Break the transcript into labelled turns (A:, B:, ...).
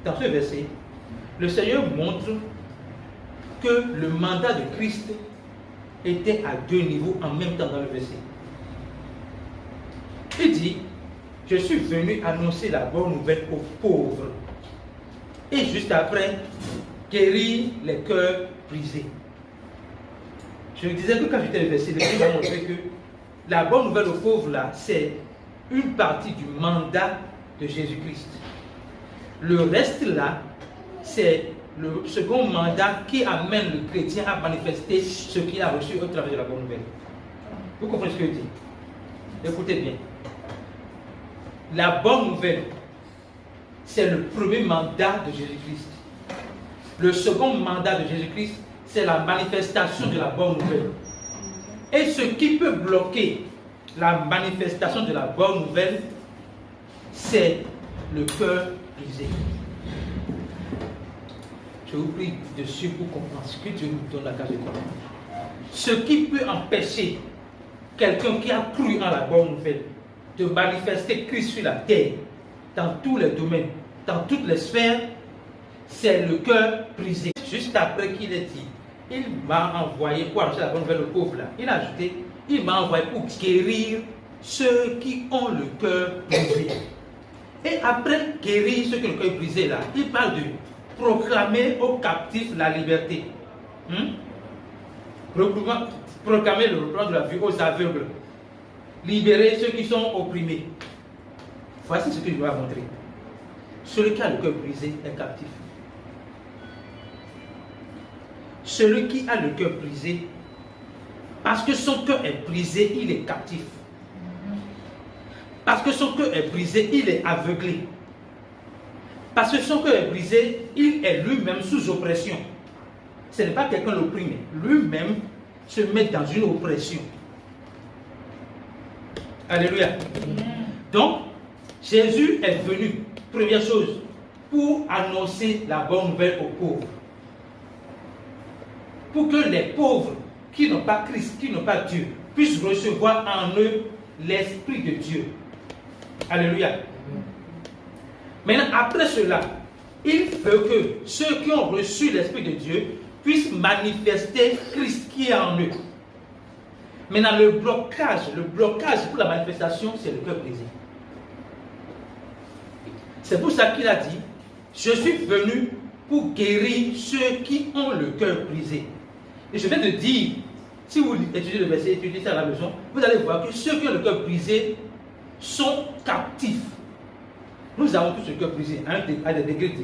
A: dans ce verset, le Seigneur montre que le mandat de Christ était à deux niveaux en même temps dans le verset. Il dit, je suis venu annoncer la bonne nouvelle aux pauvres. Et juste après, guérir les cœurs brisés. Je disais que quand j'étais le verset, le Seigneur m'a montré que la bonne nouvelle aux pauvres, là, c'est une partie du mandat de Jésus-Christ. Le reste, là, c'est le second mandat qui amène le chrétien à manifester ce qu'il a reçu au travers de la bonne nouvelle. Vous comprenez ce que je dis? Écoutez bien. La bonne nouvelle, c'est le premier mandat de Jésus-Christ. Le second mandat de Jésus-Christ, c'est la manifestation de la bonne nouvelle. Et ce qui peut bloquer la manifestation de la bonne nouvelle, c'est le cœur brisé. Je vous prie dessus pour comprendre ce que Dieu nous donne la grâce de comprendre. Ce qui peut empêcher quelqu'un qui a cru en la bonne nouvelle de manifester Christ sur la terre, dans tous les domaines, dans toutes les sphères, c'est le cœur brisé. Juste après qu'il ait dit, il m'a envoyé pour annoncer la bonne nouvelle aux pauvres, là. Il a ajouté, il m'a envoyé pour guérir ceux qui ont le cœur brisé. Et après guérir ceux qui ont le cœur brisé, là, il parle de proclamer aux captifs la liberté. Proclamer le retour de la vie aux aveugles. Libérer ceux qui sont opprimés. Voici ce que je dois montrer. Celui qui a le cœur brisé est captif. Celui qui a le cœur brisé, parce que son cœur est brisé, il est captif. Parce que son cœur est brisé, il est aveuglé. Parce que son cœur est brisé, il est lui-même sous oppression. Ce n'est pas quelqu'un l'opprime, lui-même se met dans une oppression. Alléluia. Donc, Jésus est venu, première chose, pour annoncer la bonne nouvelle aux pauvres. Pour que les pauvres qui n'ont pas Christ, qui n'ont pas Dieu, puissent recevoir en eux l'Esprit de Dieu. Alléluia. Maintenant, après cela, il veut que ceux qui ont reçu l'Esprit de Dieu puissent manifester Christ qui est en eux. Maintenant, le blocage pour la manifestation, c'est le cœur brisé. C'est pour ça qu'il a dit, je suis venu pour guérir ceux qui ont le cœur brisé. Et je viens de dire, si vous étudiez le verset, étudiez ça à la maison, vous allez voir que ceux qui ont le cœur brisé sont captifs. Nous avons tous le cœur brisé à des degrés différents.